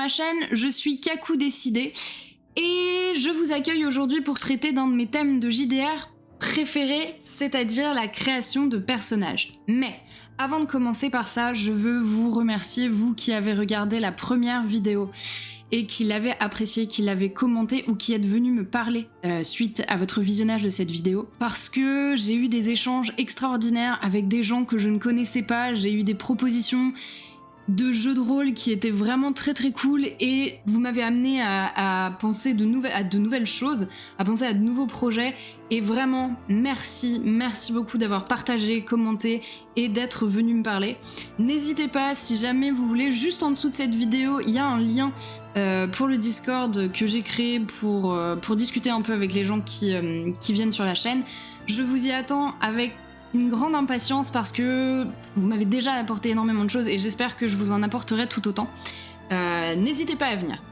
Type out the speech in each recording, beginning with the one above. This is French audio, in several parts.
ma chaîne, je suis Kaku Décidé et je vous accueille aujourd'hui pour traiter d'un de mes thèmes de JDR préférés, c'est-à-dire la création de personnages. Mais avant de commencer par ça, je veux vous remercier, vous qui avez regardé la première vidéo et qui l'avez appréciée, qui l'avez commentée ou qui êtes venu me parler suite à votre visionnage de cette vidéo, parce que j'ai eu des échanges extraordinaires avec des gens que je ne connaissais pas, j'ai eu des propositions de jeux de rôle qui étaient vraiment très très cool et vous m'avez amené à penser à de nouvelles choses, à penser à de nouveaux projets et vraiment merci beaucoup d'avoir partagé, commenté et d'être venu me parler. N'hésitez pas, si jamais vous voulez, juste en dessous de cette vidéo, il y a un lien pour le Discord que j'ai créé pour discuter un peu avec les gens qui viennent sur la chaîne. Je vous y attends avec une grande impatience parce que vous m'avez déjà apporté énormément de choses et j'espère que je vous en apporterai tout autant. N'hésitez pas à venir.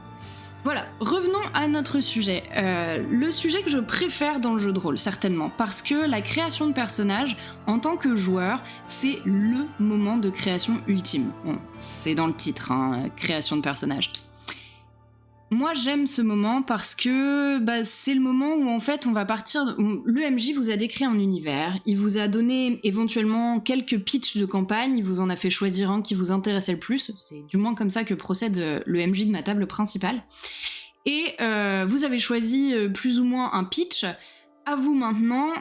Voilà, revenons à notre sujet. Le sujet que je préfère dans le jeu de rôle, certainement, parce que la création de personnages, en tant que joueur, c'est le moment de création ultime. Bon, c'est dans le titre, hein, création de personnages. Moi j'aime ce moment parce que c'est le moment où en fait on va partir, le MJ vous a décrit un univers, il vous a donné éventuellement quelques pitchs de campagne, il vous en a fait choisir un qui vous intéressait le plus, c'est du moins comme ça que procède le MJ de ma table principale, et vous avez choisi plus ou moins un pitch, à vous maintenant,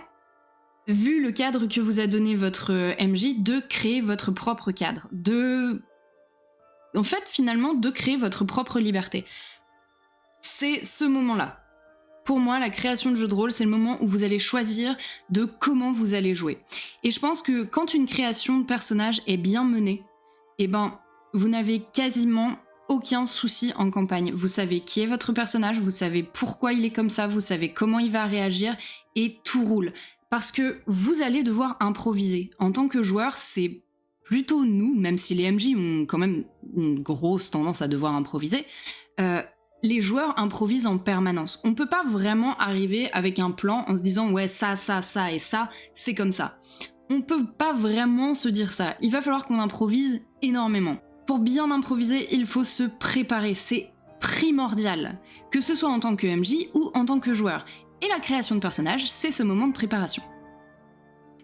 vu le cadre que vous a donné votre MJ, de créer votre propre cadre, en fait finalement de créer votre propre liberté. C'est ce moment-là. Pour moi, la création de jeu de rôle, c'est le moment où vous allez choisir de comment vous allez jouer. Et je pense que quand une création de personnage est bien menée, vous n'avez quasiment aucun souci en campagne. Vous savez qui est votre personnage, vous savez pourquoi il est comme ça, vous savez comment il va réagir, et tout roule. Parce que vous allez devoir improviser. En tant que joueur, c'est plutôt nous, même si les MJ ont quand même une grosse tendance à devoir improviser, les joueurs improvisent en permanence. On peut pas vraiment arriver avec un plan en se disant « ouais, ça et ça, c'est comme ça ». On peut pas vraiment se dire ça. Il va falloir qu'on improvise énormément. Pour bien improviser, il faut se préparer. C'est primordial, que ce soit en tant que MJ ou en tant que joueur. Et la création de personnages, c'est ce moment de préparation.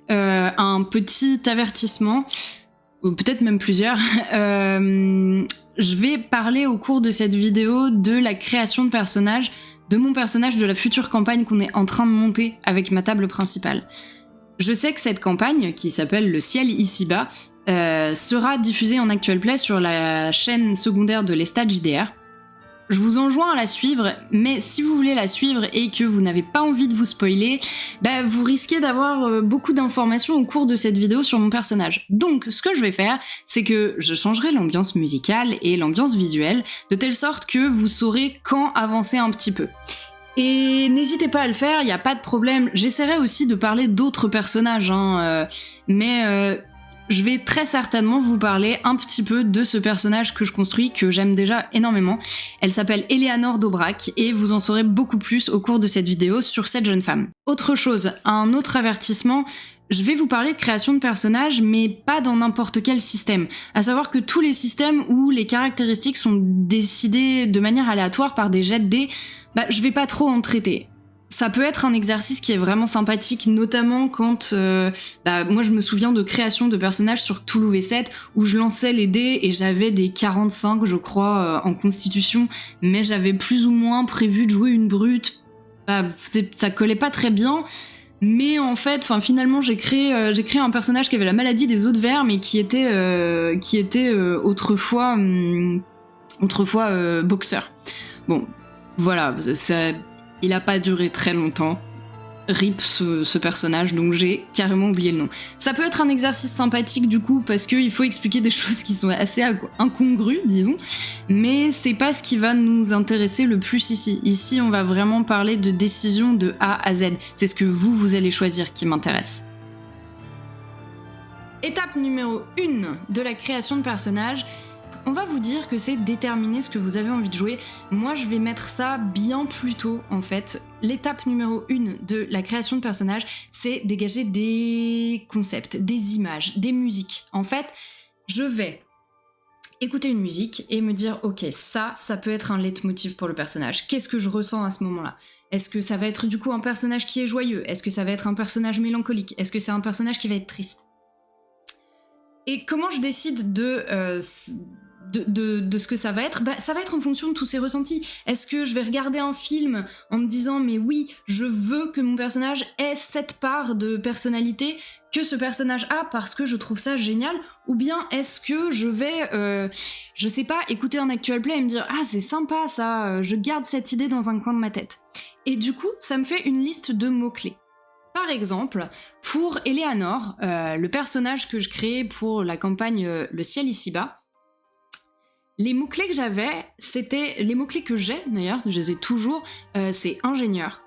Un petit avertissement, ou peut-être même plusieurs, je vais parler au cours de cette vidéo de la création de personnages, de mon personnage de la future campagne qu'on est en train de monter avec ma table principale. Je sais que cette campagne, qui s'appelle Le Ciel Ici-Bas, sera diffusée en Actual Play sur la chaîne secondaire de l'Estat JDR. Je vous enjoins à la suivre, mais si vous voulez la suivre et que vous n'avez pas envie de vous spoiler, vous risquez d'avoir beaucoup d'informations au cours de cette vidéo sur mon personnage. Donc, ce que je vais faire, c'est que je changerai l'ambiance musicale et l'ambiance visuelle, de telle sorte que vous saurez quand avancer un petit peu. Et n'hésitez pas à le faire, il n'y a pas de problème. J'essaierai aussi de parler d'autres personnages, mais je vais très certainement vous parler un petit peu de ce personnage que je construis, que j'aime déjà énormément. Elle s'appelle Eleanor d'Aubrac et vous en saurez beaucoup plus au cours de cette vidéo sur cette jeune femme. Autre chose, un autre avertissement, je vais vous parler de création de personnages, mais pas dans n'importe quel système. À savoir que tous les systèmes où les caractéristiques sont décidées de manière aléatoire par des jets de dés, je vais pas trop en traiter. Ça peut être un exercice qui est vraiment sympathique, notamment quand moi je me souviens de création de personnages sur Cthulhu V7 où je lançais les dés et j'avais des 45 je crois en constitution, mais j'avais plus ou moins prévu de jouer une brute. Ça collait pas très bien, mais en fait, finalement j'ai créé un personnage qui avait la maladie des os de verre mais qui était autrefois boxeur. Bon, voilà, ça. Il a pas duré très longtemps. RIP ce personnage, donc j'ai carrément oublié le nom. Ça peut être un exercice sympathique du coup, parce qu'il faut expliquer des choses qui sont assez incongrues, disons, mais c'est pas ce qui va nous intéresser le plus ici. Ici, on va vraiment parler de décisions de A à Z. C'est ce que vous allez choisir qui m'intéresse. Étape numéro 1 de la création de personnages. On va vous dire que c'est déterminer ce que vous avez envie de jouer. Moi, je vais mettre ça bien plus tôt, en fait. L'étape numéro 1 de la création de personnages, c'est dégager des concepts, des images, des musiques. En fait, je vais écouter une musique et me dire ok, ça peut être un leitmotiv pour le personnage. Qu'est-ce que je ressens à ce moment-là? Est-ce que ça va être du coup un personnage qui est joyeux? Est-ce que ça va être un personnage mélancolique? Est-ce que c'est un personnage qui va être triste? Et comment je décide de ce que ça va être? Ça va être en fonction de tous ces ressentis. Est-ce que je vais regarder un film en me disant mais oui, je veux que mon personnage ait cette part de personnalité que ce personnage a parce que je trouve ça génial? Ou bien est-ce que je vais, je sais pas, écouter un actual play et me dire ah c'est sympa ça, je garde cette idée dans un coin de ma tête. Et du coup, ça me fait une liste de mots-clés. Par exemple, pour Eleanor, le personnage que je créais pour la campagne Le ciel ici-bas, les mots-clés que j'avais, c'était les mots-clés que j'ai d'ailleurs, je les ai toujours, c'est ingénieur.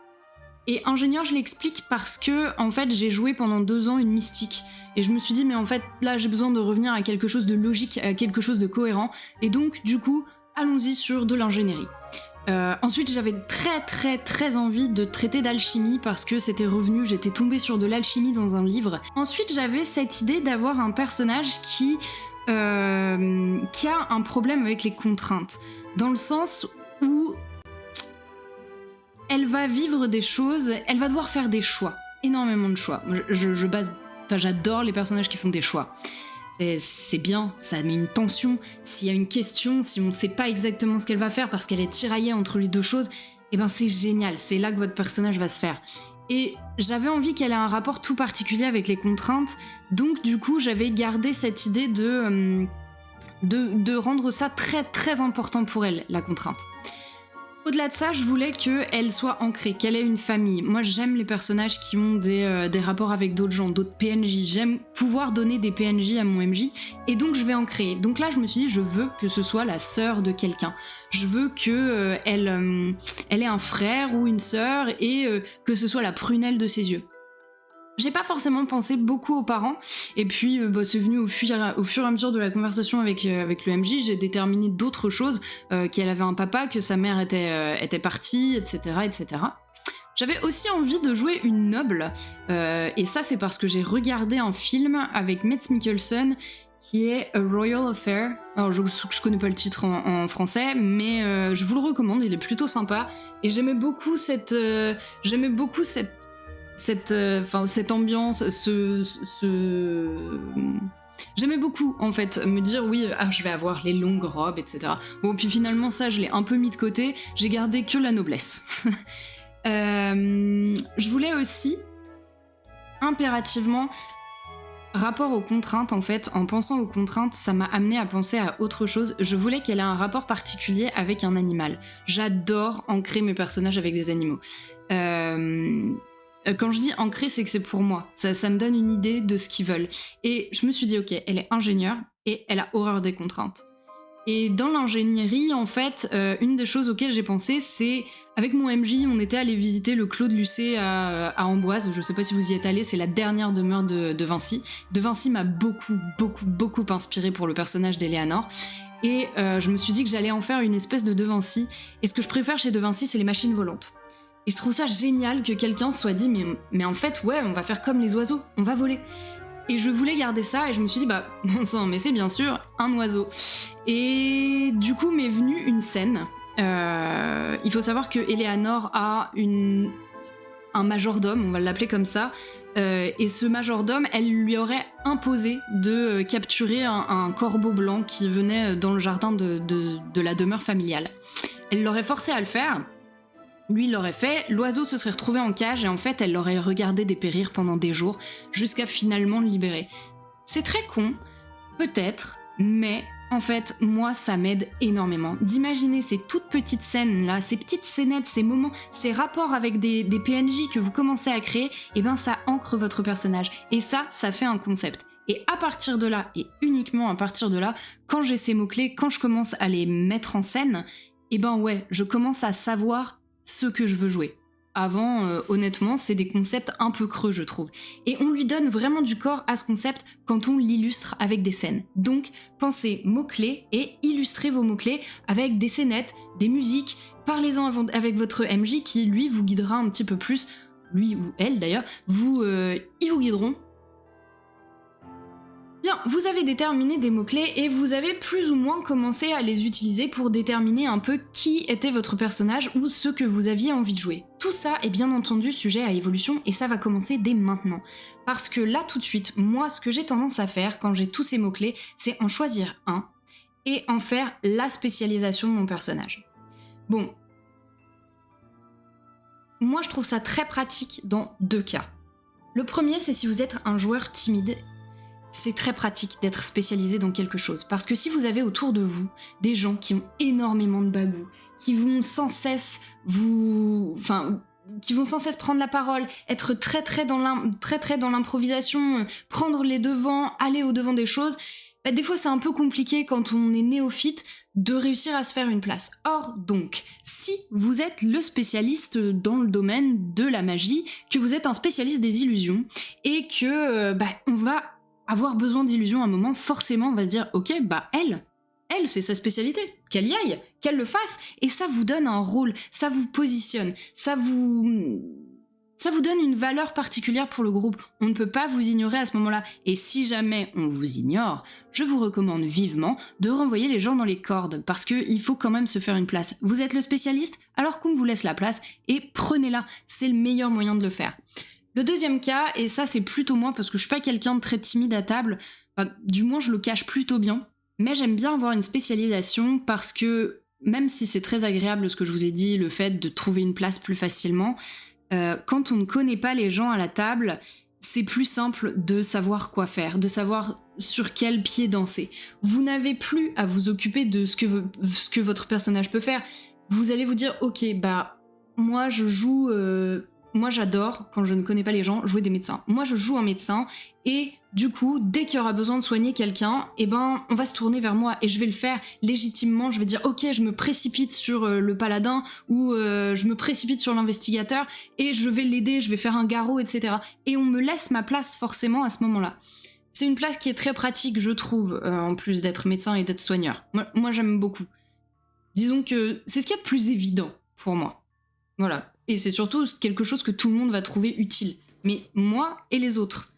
Et ingénieur, je l'explique parce que en fait, j'ai joué pendant 2 ans une mystique. Et je me suis dit, mais en fait, là, j'ai besoin de revenir à quelque chose de logique, à quelque chose de cohérent. Et donc, du coup, allons-y sur de l'ingénierie. Ensuite, j'avais très envie de traiter d'alchimie parce que c'était revenu, j'étais tombée sur de l'alchimie dans un livre. Ensuite, j'avais cette idée d'avoir un personnage qui a un problème avec les contraintes, dans le sens où elle va vivre des choses, elle va devoir faire des choix, énormément de choix. J'adore les personnages qui font des choix. C'est bien, ça met une tension. S'il y a une question, si on ne sait pas exactement ce qu'elle va faire parce qu'elle est tiraillée entre les deux choses, eh ben c'est génial, c'est là que votre personnage va se faire. Et j'avais envie qu'elle ait un rapport tout particulier avec les contraintes, donc du coup j'avais gardé cette idée de rendre ça très important pour elle, la contrainte. Au-delà de ça, je voulais qu'elle soit ancrée, qu'elle ait une famille. Moi, j'aime les personnages qui ont des rapports avec d'autres gens, d'autres PNJ. J'aime pouvoir donner des PNJ à mon MJ, et donc je vais en créer. Donc là, je me suis dit, je veux que ce soit la sœur de quelqu'un. Je veux que elle ait un frère ou une sœur, et que ce soit la prunelle de ses yeux. J'ai pas forcément pensé beaucoup aux parents, et puis c'est venu au fur et à mesure de la conversation avec le MJ, j'ai déterminé d'autres choses, qu'elle avait un papa, que sa mère était partie, etc., etc. J'avais aussi envie de jouer une noble, et ça c'est parce que j'ai regardé un film avec Mads Mikkelsen qui est A Royal Affair. Alors je connais pas le titre en français, mais je vous le recommande, il est plutôt sympa, et j'aimais beaucoup cette ambiance, j'aimais beaucoup en fait me dire oui, je vais avoir les longues robes, etc. Bon, puis finalement ça je l'ai un peu mis de côté, j'ai gardé que la noblesse. Je voulais aussi impérativement rapport aux contraintes. En fait, en pensant aux contraintes, ça m'a amené à penser à autre chose. Je voulais qu'elle ait un rapport particulier avec un animal. J'adore ancrer mes personnages avec des animaux. Quand je dis ancrer, c'est que c'est pour moi. Ça me donne une idée de ce qu'ils veulent. Et je me suis dit, ok, elle est ingénieure et elle a horreur des contraintes. Et dans l'ingénierie, en fait, une des choses auxquelles j'ai pensé, c'est... Avec mon MJ, on était allé visiter le Clos de Lucé à Amboise. Je sais pas si vous y êtes allé, c'est la dernière demeure de Vinci. De Vinci m'a beaucoup inspiré pour le personnage d'Eleanor. Et je me suis dit que j'allais en faire une espèce de Vinci. Et ce que je préfère chez De Vinci, c'est les machines volantes. Et je trouve ça génial que quelqu'un se soit dit mais en fait, ouais, on va faire comme les oiseaux, on va voler. Et je voulais garder ça, et je me suis dit, non sang, mais c'est bien sûr un oiseau. Et du coup m'est venue une scène. Il faut savoir que Eleanor a un majordome, on va l'appeler comme ça, et ce majordome, elle lui aurait imposé de capturer un corbeau blanc qui venait dans le jardin de la demeure familiale. Elle l'aurait forcé à le faire. Lui, il l'aurait fait, l'oiseau se serait retrouvé en cage et en fait, elle l'aurait regardé dépérir pendant des jours jusqu'à finalement le libérer. C'est très con, peut-être, mais en fait, moi, ça m'aide énormément. D'imaginer ces toutes petites scènes-là, ces petites scénettes, ces moments, ces rapports avec des PNJ que vous commencez à créer, et ben ça ancre votre personnage. Et ça fait un concept. Et à partir de là, et uniquement à partir de là, quand j'ai ces mots-clés, quand je commence à les mettre en scène, et ben ouais, je commence à savoir ce que je veux jouer. Avant, honnêtement, c'est des concepts un peu creux, je trouve. Et on lui donne vraiment du corps à ce concept quand on l'illustre avec des scènes. Donc, pensez mots-clés et illustrez vos mots-clés avec des scénettes, des musiques. Parlez-en avec votre MJ qui, lui, vous guidera un petit peu plus. Lui ou elle, d'ailleurs, ils vous guideront Bien, vous avez déterminé des mots-clés et vous avez plus ou moins commencé à les utiliser pour déterminer un peu qui était votre personnage ou ce que vous aviez envie de jouer. Tout ça est bien entendu sujet à évolution et ça va commencer dès maintenant. Parce que là tout de suite, moi ce que j'ai tendance à faire quand j'ai tous ces mots-clés, c'est en choisir un et en faire la spécialisation de mon personnage. Bon, moi je trouve ça très pratique dans 2 cas. Le premier, c'est si vous êtes un joueur timide. C'est très pratique d'être spécialisé dans quelque chose. Parce que si vous avez autour de vous des gens qui ont énormément de bagou, qui vont sans cesse qui vont sans cesse prendre la parole, être très dans l'improvisation, prendre les devants, aller au devant des choses, bah, des fois c'est un peu compliqué quand on est néophyte de réussir à se faire une place. Or donc, si vous êtes le spécialiste dans le domaine de la magie, que vous êtes un spécialiste des illusions, et que on va avoir besoin d'illusions à un moment, forcément on va se dire ok, bah elle c'est sa spécialité, qu'elle y aille, qu'elle le fasse, et ça vous donne un rôle, ça vous positionne, ça vous donne une valeur particulière pour le groupe. On ne peut pas vous ignorer à ce moment-là, et si jamais on vous ignore, je vous recommande vivement de renvoyer les gens dans les cordes, parce qu'il faut quand même se faire une place. Vous êtes le spécialiste, alors qu'on vous laisse la place, et prenez-la, c'est le meilleur moyen de le faire. Le deuxième cas, et ça c'est plutôt moi parce que je suis pas quelqu'un de très timide à table, du moins je le cache plutôt bien, mais j'aime bien avoir une spécialisation parce que même si c'est très agréable ce que je vous ai dit, le fait de trouver une place plus facilement, quand on ne connaît pas les gens à la table, c'est plus simple de savoir quoi faire, de savoir sur quel pied danser. Vous n'avez plus à vous occuper de ce que votre personnage peut faire. Vous allez vous dire ok, moi je joue... Moi j'adore, quand je ne connais pas les gens, jouer des médecins. Moi je joue un médecin et du coup, dès qu'il y aura besoin de soigner quelqu'un, on va se tourner vers moi et je vais le faire légitimement. Je vais dire ok, je me précipite sur le paladin ou je me précipite sur l'investigateur et je vais l'aider, je vais faire un garrot, etc. Et on me laisse ma place forcément à ce moment-là. C'est une place qui est très pratique, je trouve, en plus d'être médecin et d'être soigneur. Moi j'aime beaucoup. Disons que c'est ce qu'il y a de plus évident pour moi. Voilà. Et c'est surtout quelque chose que tout le monde va trouver utile. Mais moi et les autres.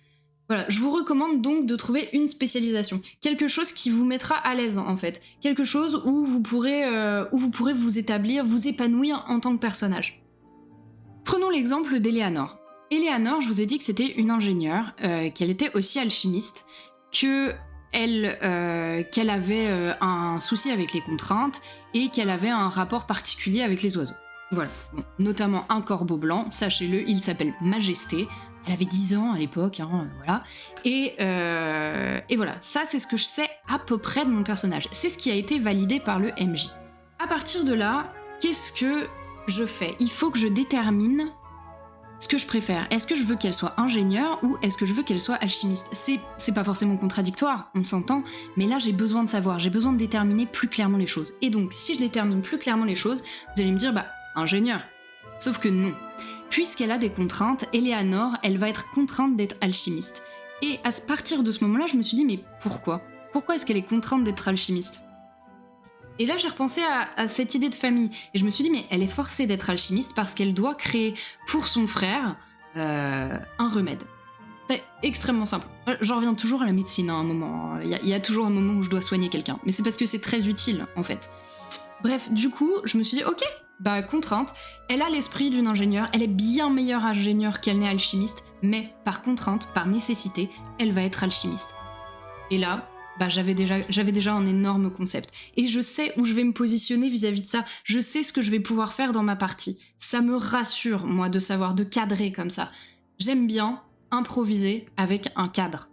Voilà, je vous recommande donc de trouver une spécialisation. Quelque chose qui vous mettra à l'aise, en fait. Quelque chose où vous pourrez vous établir, vous épanouir en tant que personnage. Prenons l'exemple d'Eleanor. Eleanor, je vous ai dit que c'était une ingénieure, qu'elle était aussi alchimiste, qu'elle avait un souci avec les contraintes et qu'elle avait un rapport particulier avec les oiseaux. Voilà, bon, notamment un corbeau blanc, sachez-le, il s'appelle Majesté. Elle avait 10 ans à l'époque, voilà. Et voilà, ça c'est ce que je sais à peu près de mon personnage. C'est ce qui a été validé par le MJ. À partir de là, qu'est-ce que je fais ? Il faut que je détermine ce que je préfère. Est-ce que je veux qu'elle soit ingénieure ou est-ce que je veux qu'elle soit alchimiste ? C'est pas forcément contradictoire, on s'entend, mais là j'ai besoin de savoir, j'ai besoin de déterminer plus clairement les choses. Et donc, si je détermine plus clairement les choses, vous allez me dire, ingénieure. Sauf que non. Puisqu'elle a des contraintes, Eleanor, elle va être contrainte d'être alchimiste. Et à partir de ce moment-là, je me suis dit, mais pourquoi ? Pourquoi est-ce qu'elle est contrainte d'être alchimiste ? Et là, j'ai repensé à cette idée de famille. Et je me suis dit, mais elle est forcée d'être alchimiste parce qu'elle doit créer pour son frère un remède. C'est extrêmement simple. J'en reviens toujours à la médecine à un moment. Il y a toujours un moment où je dois soigner quelqu'un. Mais c'est parce que c'est très utile, en fait. Bref, du coup, je me suis dit, ok, contrainte, elle a l'esprit d'une ingénieure, elle est bien meilleure ingénieure qu'elle n'est alchimiste, mais par contrainte, par nécessité, elle va être alchimiste. Et là, j'avais déjà un énorme concept. Et je sais où je vais me positionner vis-à-vis de ça, je sais ce que je vais pouvoir faire dans ma partie. Ça me rassure, moi, de savoir, de cadrer comme ça. J'aime bien improviser avec un cadre.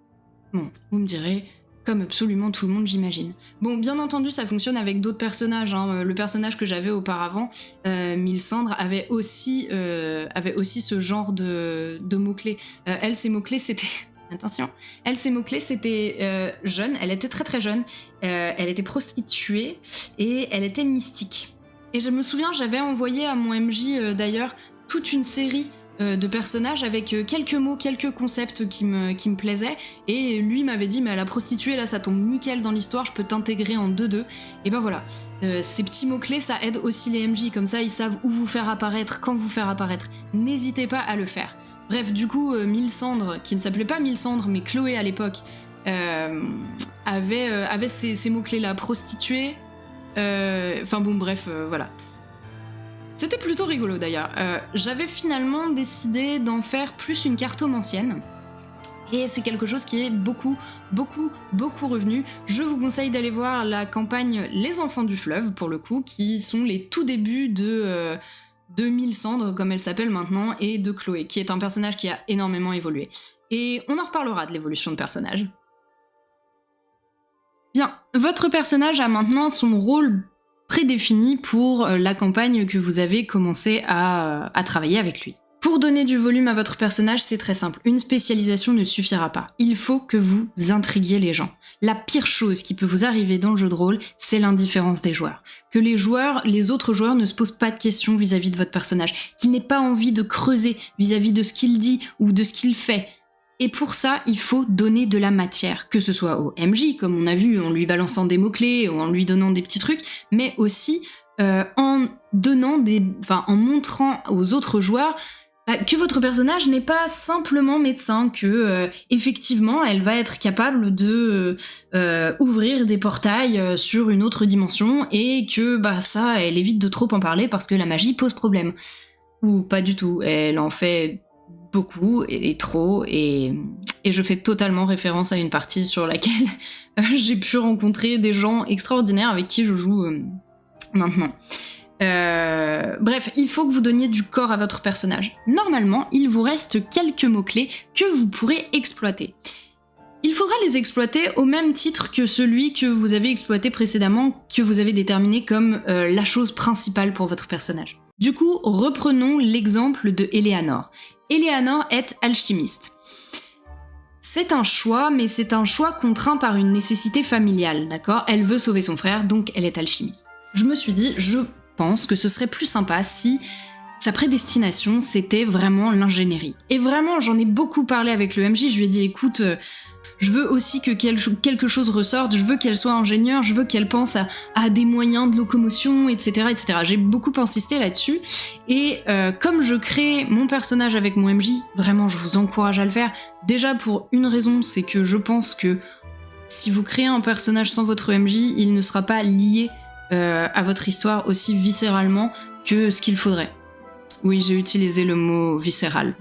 Bon, vous me direz... Comme absolument tout le monde, j'imagine. Bon, bien entendu, ça fonctionne avec d'autres personnages. Le personnage que j'avais auparavant, Mylsandre, avait aussi ce genre de mots-clés. Elle, ses mots-clés, c'était... Attention. Elle, ses mots-clés, c'était jeune. Elle était très très jeune. Elle était prostituée et elle était mystique. Et je me souviens, j'avais envoyé à mon MJ, d'ailleurs, toute une série de personnages avec quelques mots, quelques concepts qui me plaisaient, et lui m'avait dit mais la prostituée là ça tombe nickel dans l'histoire, je peux t'intégrer en 2-2, et voilà. Ces petits mots-clés ça aide aussi les MJ, comme ça ils savent où vous faire apparaître, quand vous faire apparaître, n'hésitez pas à le faire. Bref, du coup, Mylsandre, qui ne s'appelait pas Mylsandre mais Chloé à l'époque, avait ces mots-clés-là, prostituée. Enfin bon, bref, voilà. C'était plutôt rigolo d'ailleurs. J'avais finalement décidé d'en faire plus une cartomancienne. Et c'est quelque chose qui est beaucoup revenu. Je vous conseille d'aller voir la campagne Les Enfants du Fleuve, pour le coup, qui sont les tout débuts de 2000 cendres, comme elle s'appelle maintenant, et de Chloé, qui est un personnage qui a énormément évolué. Et on en reparlera de l'évolution de personnage. Bien, votre personnage a maintenant son rôle prédéfini pour la campagne que vous avez commencé à travailler avec lui. Pour donner du volume à votre personnage, c'est très simple. Une spécialisation ne suffira pas. Il faut que vous intriguiez les gens. La pire chose qui peut vous arriver dans le jeu de rôle, c'est l'indifférence des joueurs. Que les autres joueurs ne se posent pas de questions vis-à-vis de votre personnage. Qu'ils n'aient pas envie de creuser vis-à-vis de ce qu'il dit ou de ce qu'il fait. Et pour ça, il faut donner de la matière, que ce soit au MJ, comme on a vu, en lui balançant des mots-clés ou en lui donnant des petits trucs, mais aussi en montrant aux autres joueurs que votre personnage n'est pas simplement médecin, que effectivement elle va être capable de ouvrir des portails sur une autre dimension et que ça, elle évite de trop en parler parce que la magie pose problème. Ou pas du tout, elle en fait beaucoup et trop, et je fais totalement référence à une partie sur laquelle j'ai pu rencontrer des gens extraordinaires avec qui je joue maintenant. Bref, il faut que vous donniez du corps à votre personnage. Normalement, il vous reste quelques mots-clés que vous pourrez exploiter. Il faudra les exploiter au même titre que celui que vous avez exploité précédemment, que vous avez déterminé comme la chose principale pour votre personnage. Du coup, reprenons l'exemple de Eleanor. Eleanor est alchimiste. C'est un choix, mais c'est un choix contraint par une nécessité familiale, d'accord ? Elle veut sauver son frère, donc elle est alchimiste. Je me suis dit, je pense que ce serait plus sympa si sa prédestination, c'était vraiment l'ingénierie. Et vraiment, j'en ai beaucoup parlé avec le MJ, je lui ai dit, écoute, je veux aussi que quelque chose ressorte, je veux qu'elle soit ingénieure, je veux qu'elle pense à des moyens de locomotion, etc. etc. J'ai beaucoup insisté là-dessus, et comme je crée mon personnage avec mon MJ, vraiment, je vous encourage à le faire. Déjà, pour une raison, c'est que je pense que si vous créez un personnage sans votre MJ, il ne sera pas lié à votre histoire aussi viscéralement que ce qu'il faudrait. Oui, j'ai utilisé le mot viscéral.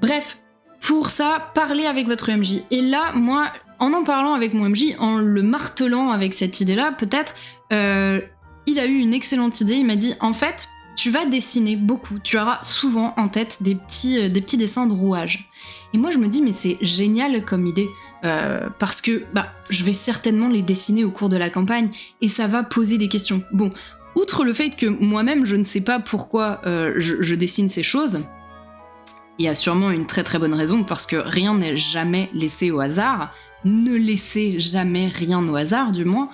Bref, pour ça, parlez avec votre MJ. Et là, moi, en parlant avec mon MJ, en le martelant avec cette idée-là, peut-être, il a eu une excellente idée. Il m'a dit, en fait, tu vas dessiner beaucoup. Tu auras souvent en tête des petits dessins de rouage. Et moi, je me dis, mais c'est génial comme idée. Parce que je vais certainement les dessiner au cours de la campagne et ça va poser des questions. Bon, outre le fait que moi-même je ne sais pas pourquoi je dessine ces choses, il y a sûrement une très très bonne raison, parce que rien n'est jamais laissé au hasard. Ne laissez jamais rien au hasard, du moins.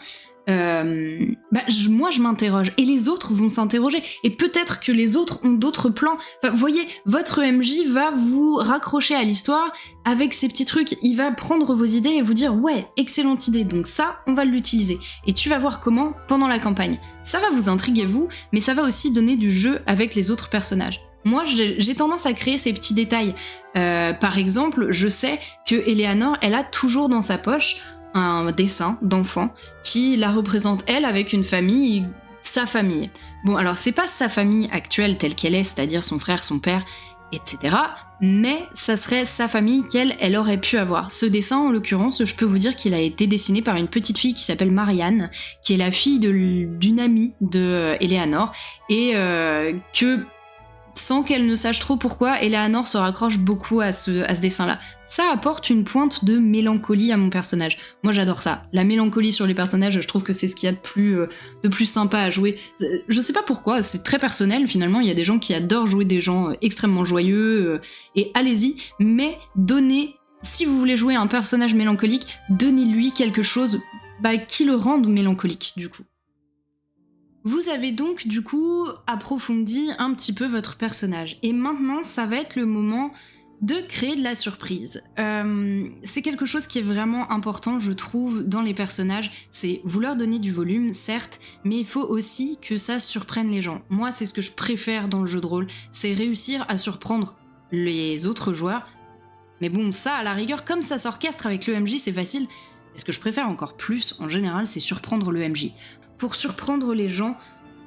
Moi je m'interroge et les autres vont s'interroger et peut-être que les autres ont d'autres plans. Vous voyez, votre MJ va vous raccrocher à l'histoire avec ces petits trucs, il va prendre vos idées et vous dire ouais, excellente idée, donc ça on va l'utiliser et tu vas voir comment pendant la campagne. Ça va vous intriguer vous, mais ça va aussi donner du jeu avec les autres personnages. Moi, j'ai tendance à créer ces petits détails. Par exemple, je sais que Eleanor, elle a toujours dans sa poche un dessin d'enfant qui la représente elle avec une famille, sa famille. Bon, alors c'est pas sa famille actuelle telle qu'elle est, c'est-à-dire son frère, son père, etc. Mais ça serait sa famille elle aurait pu avoir. Ce dessin, en l'occurrence, je peux vous dire qu'il a été dessiné par une petite fille qui s'appelle Marianne, qui est la fille d'une amie de Eleanor, et que sans qu'elle ne sache trop pourquoi, Eleanor se raccroche beaucoup à ce dessin-là. Ça apporte une pointe de mélancolie à mon personnage. Moi j'adore ça. La mélancolie sur les personnages, je trouve que c'est ce qu'il y a de plus sympa à jouer. Je sais pas pourquoi, c'est très personnel finalement, il y a des gens qui adorent jouer des gens extrêmement joyeux, et allez-y, mais si vous voulez jouer un personnage mélancolique, donnez-lui quelque chose qui le rende mélancolique du coup. Vous avez donc du coup approfondi un petit peu votre personnage. Et maintenant, ça va être le moment de créer de la surprise. C'est quelque chose qui est vraiment important, je trouve, dans les personnages. C'est vous leur donner du volume, certes, mais il faut aussi que ça surprenne les gens. Moi, c'est ce que je préfère dans le jeu de rôle, c'est réussir à surprendre les autres joueurs, Mais bon, ça, à la rigueur, comme ça s'orchestre avec le MJ, c'est facile. Et ce que je préfère encore plus, en général, c'est surprendre le MJ. Pour surprendre les gens,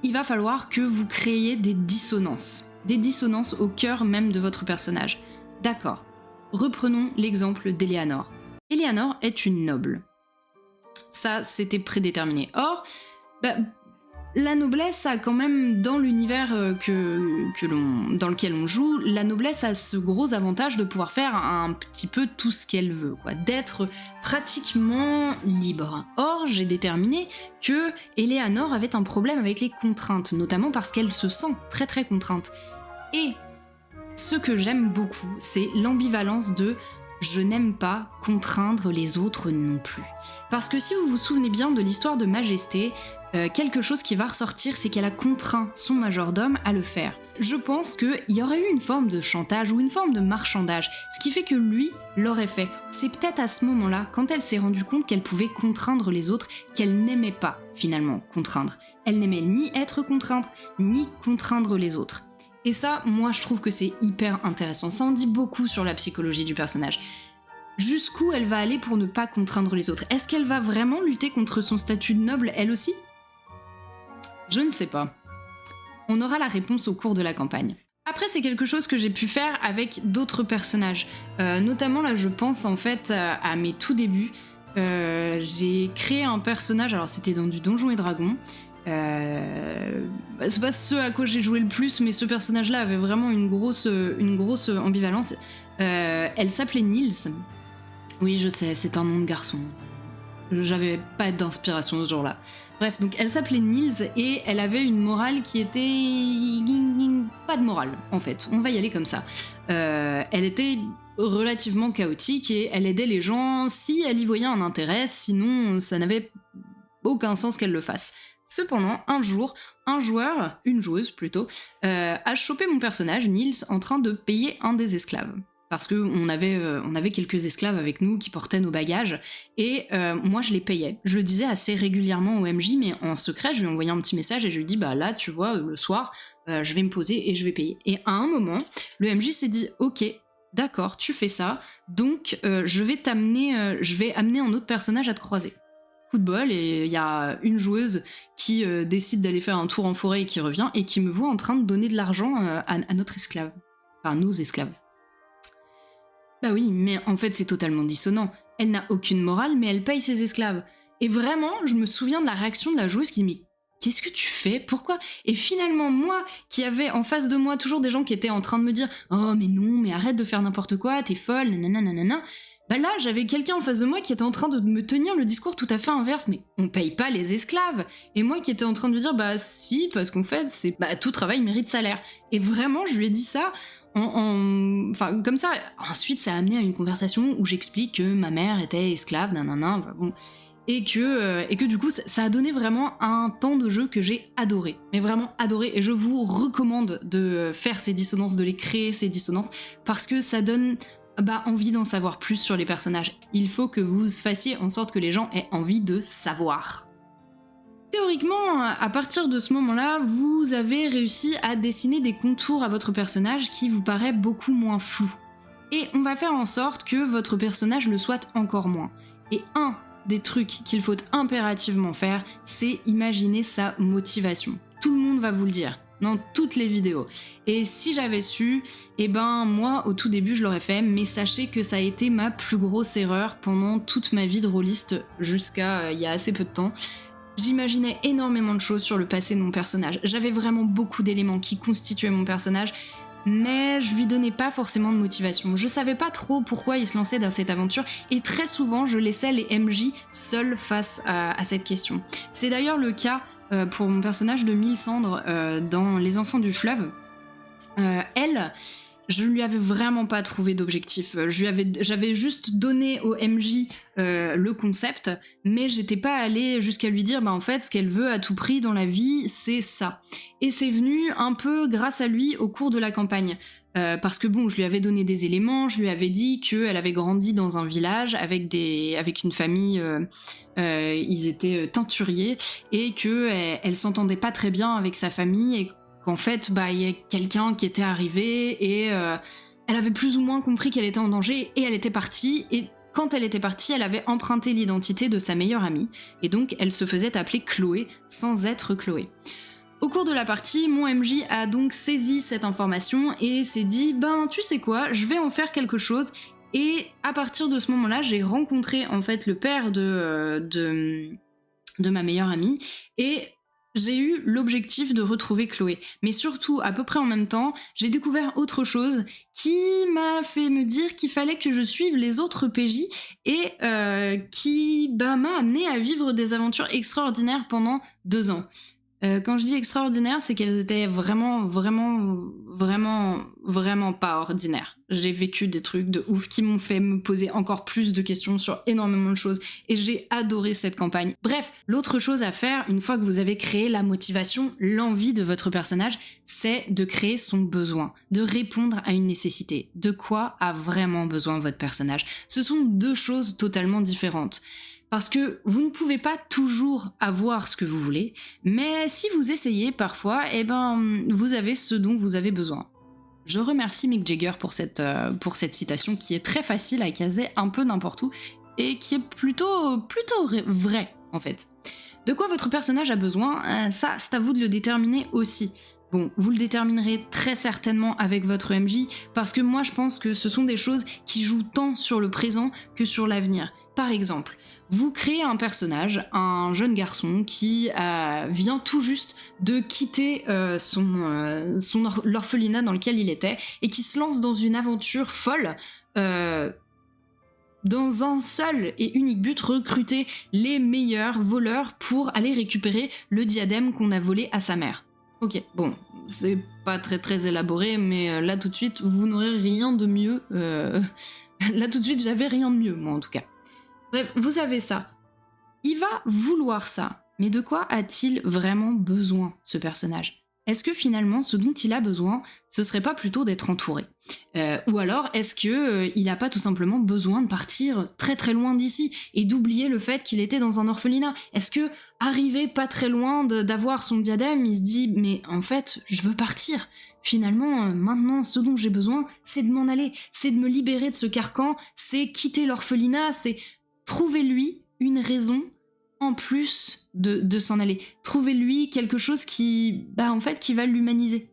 il va falloir que vous créiez des dissonances. Des dissonances au cœur même de votre personnage. D'accord. Reprenons l'exemple d'Eleanor. Eleanor est une noble. Ça, c'était prédéterminé. Or, la noblesse a quand même, dans l'univers dans lequel on joue, la noblesse a ce gros avantage de pouvoir faire un petit peu tout ce qu'elle veut, quoi, d'être pratiquement libre. Or, j'ai déterminé que Eleanor avait un problème avec les contraintes, notamment parce qu'elle se sent très très contrainte. Et ce que j'aime beaucoup, c'est l'ambivalence de je n'aime pas contraindre les autres non plus. Parce que si vous vous souvenez bien de l'histoire de Majesté, quelque chose qui va ressortir, c'est qu'elle a contraint son majordome à le faire. Je pense qu'il y aurait eu une forme de chantage ou une forme de marchandage, ce qui fait que lui l'aurait fait. C'est peut-être à ce moment-là, quand elle s'est rendue compte qu'elle pouvait contraindre les autres, qu'elle n'aimait pas finalement contraindre. Elle n'aimait ni être contrainte, ni contraindre les autres. Et ça, moi je trouve que c'est hyper intéressant. Ça en dit beaucoup sur la psychologie du personnage. Jusqu'où elle va aller pour ne pas contraindre les autres? Est-ce qu'elle va vraiment lutter contre son statut de noble elle aussi? Je ne sais pas. On aura la réponse au cours de la campagne. Après, c'est quelque chose que j'ai pu faire avec d'autres personnages. Notamment, là, je pense en fait à mes tout débuts. J'ai créé un personnage, alors c'était dans du Donjons et Dragons. C'est pas ce à quoi j'ai joué le plus, mais ce personnage-là avait vraiment une grosse ambivalence. Elle s'appelait Nils. Oui, je sais, c'est un nom de garçon. J'avais pas d'inspiration ce jour-là. Bref, donc elle s'appelait Nils et elle avait une morale qui était... pas de morale, en fait. On va y aller comme ça. Elle était relativement chaotique et elle aidait les gens si elle y voyait un intérêt, sinon ça n'avait aucun sens qu'elle le fasse. Cependant, un jour, une joueuse plutôt, a chopé mon personnage, Nils, en train de payer un des esclaves. Parce qu'on avait quelques esclaves avec nous qui portaient nos bagages, et moi je les payais. Je le disais assez régulièrement au MJ, mais en secret, je lui envoyais un petit message et je lui dis, bah là, tu vois, le soir, je vais me poser et je vais payer. Et à un moment, le MJ s'est dit, ok, d'accord, tu fais ça, donc je vais amener un autre personnage à te croiser. Coup de bol, et il y a une joueuse qui décide d'aller faire un tour en forêt et qui revient, et qui me voit en train de donner de l'argent à notre esclave. Enfin, nos esclaves. Bah oui, mais en fait c'est totalement dissonant. Elle n'a aucune morale, mais elle paye ses esclaves. Et vraiment, je me souviens de la réaction de la joueuse qui dit « Mais qu'est-ce que tu fais? Pourquoi ?» Et finalement, moi, qui avais en face de moi toujours des gens qui étaient en train de me dire « Oh mais non, mais arrête de faire n'importe quoi, t'es folle, nanana, nanana », bah là, j'avais quelqu'un en face de moi qui était en train de me tenir le discours tout à fait inverse, mais on paye pas les esclaves. Et moi qui étais en train de lui dire, bah si, parce qu'en fait, tout travail mérite salaire. Et vraiment, je lui ai dit ça enfin, comme ça. Ensuite, ça a amené à une conversation où j'explique que ma mère était esclave, nanana, bah bon. Et que du coup, ça a donné vraiment un temps de jeu que j'ai adoré. Mais vraiment adoré. Et je vous recommande de faire ces dissonances, de les créer, ces dissonances, parce que ça donne envie d'en savoir plus sur les personnages. Il faut que vous fassiez en sorte que les gens aient envie de savoir. Théoriquement, à partir de ce moment-là, vous avez réussi à dessiner des contours à votre personnage qui vous paraît beaucoup moins flou. Et on va faire en sorte que votre personnage le soit encore moins. Et un des trucs qu'il faut impérativement faire, c'est imaginer sa motivation. Tout le monde va vous le dire, dans toutes les vidéos. Et si j'avais su, moi, au tout début, je l'aurais fait, mais sachez que ça a été ma plus grosse erreur pendant toute ma vie de rôliste, jusqu'à il y a assez peu de temps. J'imaginais énormément de choses sur le passé de mon personnage. J'avais vraiment beaucoup d'éléments qui constituaient mon personnage, mais je lui donnais pas forcément de motivation. Je savais pas trop pourquoi il se lançait dans cette aventure, et très souvent, je laissais les MJ seuls face à cette question. C'est d'ailleurs le cas pour mon personnage de Mélissandre dans Les Enfants du Fleuve. Elle, je lui avais vraiment pas trouvé d'objectif. J'avais juste donné au MJ le concept, mais j'étais pas allée jusqu'à lui dire en fait ce qu'elle veut à tout prix dans la vie, c'est ça. Et c'est venu un peu grâce à lui au cours de la campagne. Parce que je lui avais donné des éléments, je lui avais dit qu'elle avait grandi dans un village avec une famille, ils étaient teinturiers, et qu'elle s'entendait pas très bien avec sa famille, et qu'en fait, il y a quelqu'un qui était arrivé et elle avait plus ou moins compris qu'elle était en danger et elle était partie, et quand elle était partie, elle avait emprunté l'identité de sa meilleure amie, et donc elle se faisait appeler Chloé sans être Chloé. Au cours de la partie, mon MJ a donc saisi cette information et s'est dit « Ben, tu sais quoi, je vais en faire quelque chose ». Et à partir de ce moment-là, j'ai rencontré en fait le père de ma meilleure amie et j'ai eu l'objectif de retrouver Chloé. Mais surtout, à peu près en même temps, j'ai découvert autre chose qui m'a fait me dire qu'il fallait que je suive les autres PJ et qui m'a amené à vivre des aventures extraordinaires pendant 2 ans. Quand je dis extraordinaire, c'est qu'elles étaient vraiment pas ordinaires. J'ai vécu des trucs de ouf qui m'ont fait me poser encore plus de questions sur énormément de choses et j'ai adoré cette campagne. Bref, l'autre chose à faire, une fois que vous avez créé la motivation, l'envie de votre personnage, c'est de créer son besoin, de répondre à une nécessité. De quoi a vraiment besoin votre personnage ? Ce sont 2 choses totalement différentes. Parce que vous ne pouvez pas toujours avoir ce que vous voulez, mais si vous essayez parfois, vous avez ce dont vous avez besoin. Je remercie Mick Jagger pour cette citation qui est très facile à caser un peu n'importe où et qui est plutôt vraie en fait. De quoi votre personnage a besoin, ça c'est à vous de le déterminer aussi. Bon, vous le déterminerez très certainement avec votre MJ parce que moi je pense que ce sont des choses qui jouent tant sur le présent que sur l'avenir. Par exemple, vous créez un personnage, un jeune garçon qui vient tout juste de quitter l'orphelinat dans lequel il était et qui se lance dans une aventure folle dans un seul et unique but, recruter les meilleurs voleurs pour aller récupérer le diadème qu'on a volé à sa mère. Ok, bon, c'est pas très élaboré, mais là tout de suite, vous n'aurez rien de mieux. Là tout de suite, j'avais rien de mieux, moi en tout cas. Bref, vous avez ça. Il va vouloir ça. Mais de quoi a-t-il vraiment besoin, ce personnage ? Est-ce que finalement, ce dont il a besoin, ce serait pas plutôt d'être entouré ? Ou alors, est-ce qu'il n'a pas tout simplement besoin de partir très loin d'ici et d'oublier le fait qu'il était dans un orphelinat ? Est-ce que, arrivé pas très loin d'avoir son diadème, il se dit « Mais en fait, je veux partir !» Finalement, maintenant, ce dont j'ai besoin, c'est de m'en aller, c'est de me libérer de ce carcan, c'est quitter l'orphelinat, c'est trouver-lui une raison en plus de s'en aller. Trouvez-lui quelque chose qui va l'humaniser.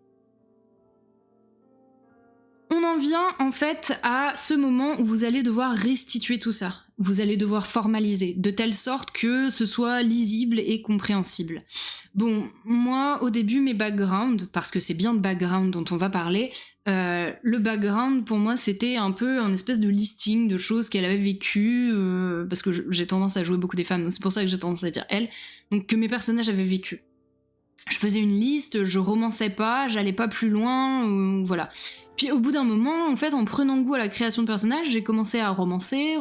On en vient en fait à ce moment où vous allez devoir restituer tout ça. Vous allez devoir formaliser, de telle sorte que ce soit lisible et compréhensible. Bon, moi, au début, mes backgrounds, parce que c'est bien de background dont on va parler, le background, pour moi, c'était un peu un espèce de listing de choses qu'elle avait vécues, parce que j'ai tendance à jouer beaucoup des femmes, donc c'est pour ça que j'ai tendance à dire elle, donc que mes personnages avaient vécu. Je faisais une liste, je romançais pas, j'allais pas plus loin, voilà. Puis au bout d'un moment, en fait, en prenant goût à la création de personnages, j'ai commencé à romancer,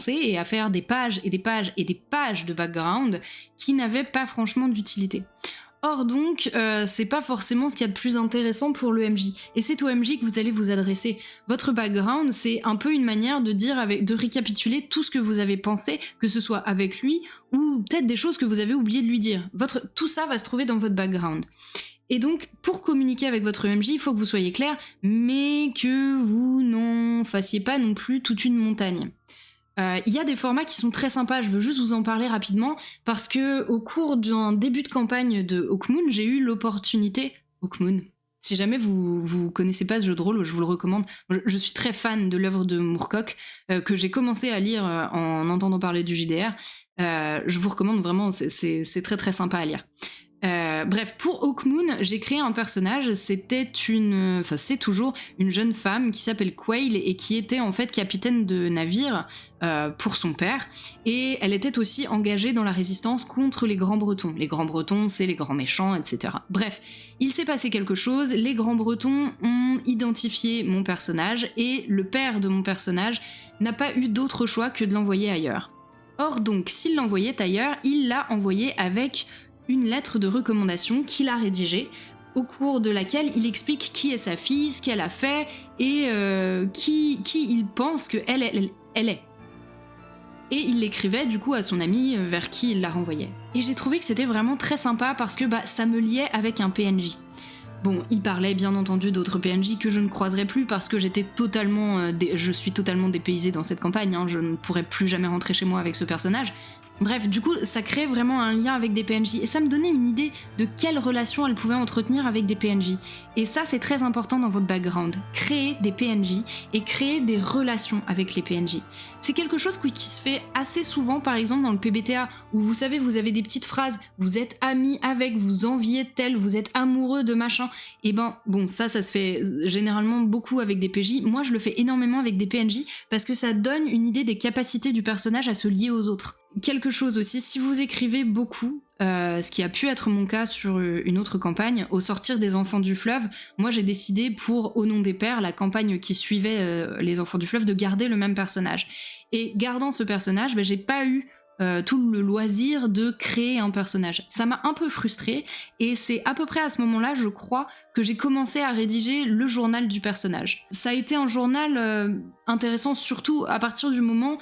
et à faire des pages et des pages et des pages de background qui n'avaient pas franchement d'utilité. Or donc, c'est pas forcément ce qu'il y a de plus intéressant pour le MJ. Et c'est au MJ que vous allez vous adresser. Votre background, c'est un peu une manière de de récapituler tout ce que vous avez pensé, que ce soit avec lui, ou peut-être des choses que vous avez oublié de lui dire. Tout ça va se trouver dans votre background. Et donc, pour communiquer avec votre MJ, il faut que vous soyez clair, mais que vous n'en fassiez pas non plus toute une montagne. Il y a des formats qui sont très sympas, je veux juste vous en parler rapidement, parce que au cours d'un début de campagne de Hawkmoon, j'ai eu l'opportunité... Hawkmoon, si jamais vous connaissez pas ce jeu de rôle, je vous le recommande. Je suis très fan de l'œuvre de Moorcock, que j'ai commencé à lire en entendant parler du JDR. Je vous recommande vraiment, c'est très sympa à lire. Bref, pour Hawkmoon, j'ai créé un personnage, c'est toujours une jeune femme qui s'appelle Quail et qui était en fait capitaine de navire pour son père, et elle était aussi engagée dans la résistance contre les Grands Bretons. Les Grands Bretons, c'est les grands méchants, etc. Bref, il s'est passé quelque chose, les Grands Bretons ont identifié mon personnage, et le père de mon personnage n'a pas eu d'autre choix que de l'envoyer ailleurs. Or donc, s'il l'envoyait ailleurs, il l'a envoyé avec une lettre de recommandation qu'il a rédigée, au cours de laquelle il explique qui est sa fille, ce qu'elle a fait, et qui il pense qu'elle est. Et il l'écrivait du coup à son ami vers qui il la renvoyait. Et j'ai trouvé que c'était vraiment très sympa parce que ça me liait avec un PNJ. Bon, il parlait bien entendu d'autres PNJ que je ne croiserai plus parce que je suis totalement dépaysée dans cette campagne, hein, je ne pourrais plus jamais rentrer chez moi avec ce personnage. Bref, du coup, ça crée vraiment un lien avec des PNJ et ça me donnait une idée de quelle relation elle pouvait entretenir avec des PNJ. Et ça, c'est très important dans votre background. Créer des PNJ et créer des relations avec les PNJ. C'est quelque chose qui se fait assez souvent, par exemple dans le PBTA, où vous savez, vous avez des petites phrases, vous êtes amis avec, vous enviez tel, vous êtes amoureux de machin. Et ben, bon, ça se fait généralement beaucoup avec des PJ. Moi, je le fais énormément avec des PNJ parce que ça donne une idée des capacités du personnage à se lier aux autres. Quelque chose aussi, si vous écrivez beaucoup, ce qui a pu être mon cas sur une autre campagne, au sortir des Enfants du Fleuve, moi j'ai décidé pour Au nom des pères, la campagne qui suivait les Enfants du Fleuve, de garder le même personnage. Et gardant ce personnage, j'ai pas eu tout le loisir de créer un personnage. Ça m'a un peu frustrée et c'est à peu près à ce moment-là, je crois, que j'ai commencé à rédiger le journal du personnage. Ça a été un journal intéressant surtout à partir du moment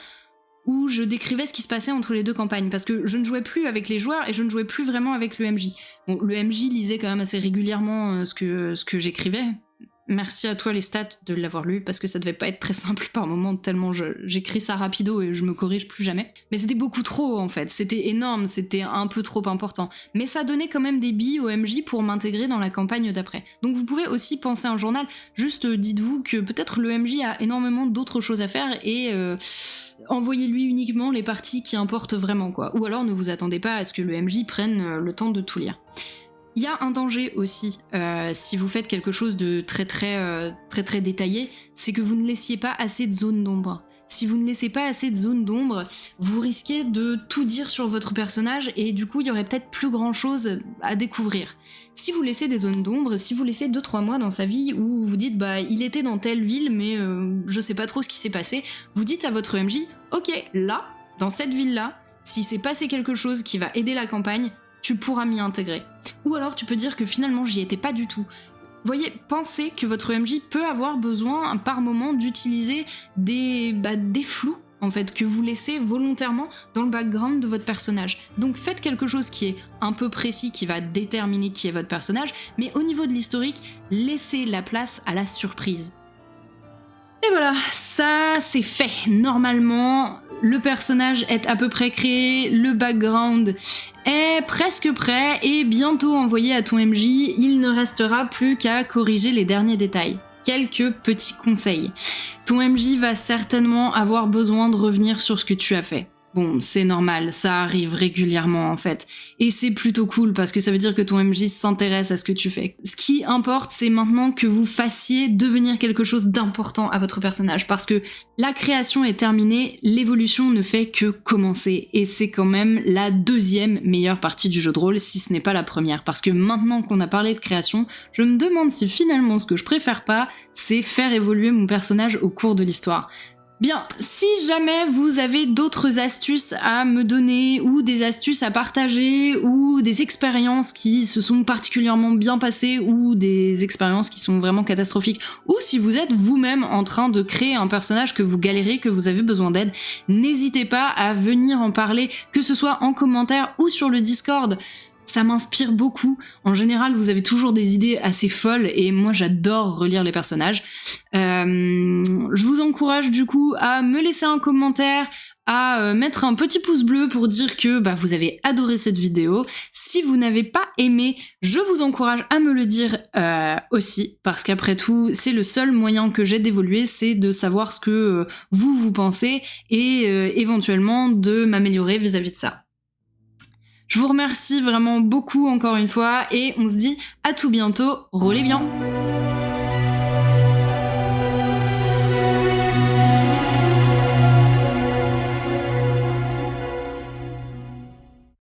où je décrivais ce qui se passait entre les deux campagnes, parce que je ne jouais plus avec les joueurs et je ne jouais plus vraiment avec le MJ. Bon, le MJ lisait quand même assez régulièrement ce que j'écrivais. Merci à toi les stats de l'avoir lu, parce que ça devait pas être très simple par moment, tellement j'écris ça rapido et je me corrige plus jamais. Mais c'était beaucoup trop en fait, c'était énorme, c'était un peu trop important. Mais ça donnait quand même des billes au MJ pour m'intégrer dans la campagne d'après. Donc vous pouvez aussi penser un journal, juste dites-vous que peut-être le MJ a énormément d'autres choses à faire et envoyez-lui uniquement les parties qui importent vraiment, quoi. Ou alors ne vous attendez pas à ce que le MJ prenne le temps de tout lire. Il y a un danger aussi, si vous faites quelque chose de très détaillé, c'est que vous ne laissiez pas assez de zones d'ombre. Si vous ne laissez pas assez de zones d'ombre, vous risquez de tout dire sur votre personnage et du coup il y aurait peut-être plus grand chose à découvrir. Si vous laissez des zones d'ombre, si vous laissez 2-3 mois dans sa vie où vous dites il était dans telle ville mais je sais pas trop ce qui s'est passé, vous dites à votre MJ, ok, là, dans cette ville-là, s'il s'est passé quelque chose qui va aider la campagne, tu pourras m'y intégrer. Ou alors tu peux dire que finalement j'y étais pas du tout. Voyez, pensez que votre MJ peut avoir besoin par moment d'utiliser des flous en fait que vous laissez volontairement dans le background de votre personnage. Donc faites quelque chose qui est un peu précis, qui va déterminer qui est votre personnage, mais au niveau de l'historique, laissez la place à la surprise. Et voilà, ça c'est fait. Normalement, le personnage est à peu près créé, le background est presque prêt et bientôt envoyé à ton MJ, il ne restera plus qu'à corriger les derniers détails. Quelques petits conseils. Ton MJ va certainement avoir besoin de revenir sur ce que tu as fait. Bon, c'est normal, ça arrive régulièrement en fait. Et c'est plutôt cool parce que ça veut dire que ton MJ s'intéresse à ce que tu fais. Ce qui importe, c'est maintenant que vous fassiez devenir quelque chose d'important à votre personnage. Parce que la création est terminée, l'évolution ne fait que commencer. Et c'est quand même la deuxième meilleure partie du jeu de rôle, si ce n'est pas la première. Parce que maintenant qu'on a parlé de création, je me demande si finalement ce que je préfère pas, c'est faire évoluer mon personnage au cours de l'histoire. Bien, si jamais vous avez d'autres astuces à me donner, ou des astuces à partager, ou des expériences qui se sont particulièrement bien passées, ou des expériences qui sont vraiment catastrophiques, ou si vous êtes vous-même en train de créer un personnage que vous galérez, que vous avez besoin d'aide, n'hésitez pas à venir en parler, que ce soit en commentaire ou sur le Discord. Ça m'inspire beaucoup. En général, vous avez toujours des idées assez folles et moi j'adore relire les personnages. Je vous encourage du coup à me laisser un commentaire, à mettre un petit pouce bleu pour dire que vous avez adoré cette vidéo. Si vous n'avez pas aimé, je vous encourage à me le dire aussi, parce qu'après tout, c'est le seul moyen que j'ai d'évoluer, c'est de savoir ce que vous pensez et éventuellement de m'améliorer vis-à-vis de ça. Je vous remercie vraiment beaucoup encore une fois et on se dit à tout bientôt, roulez bien!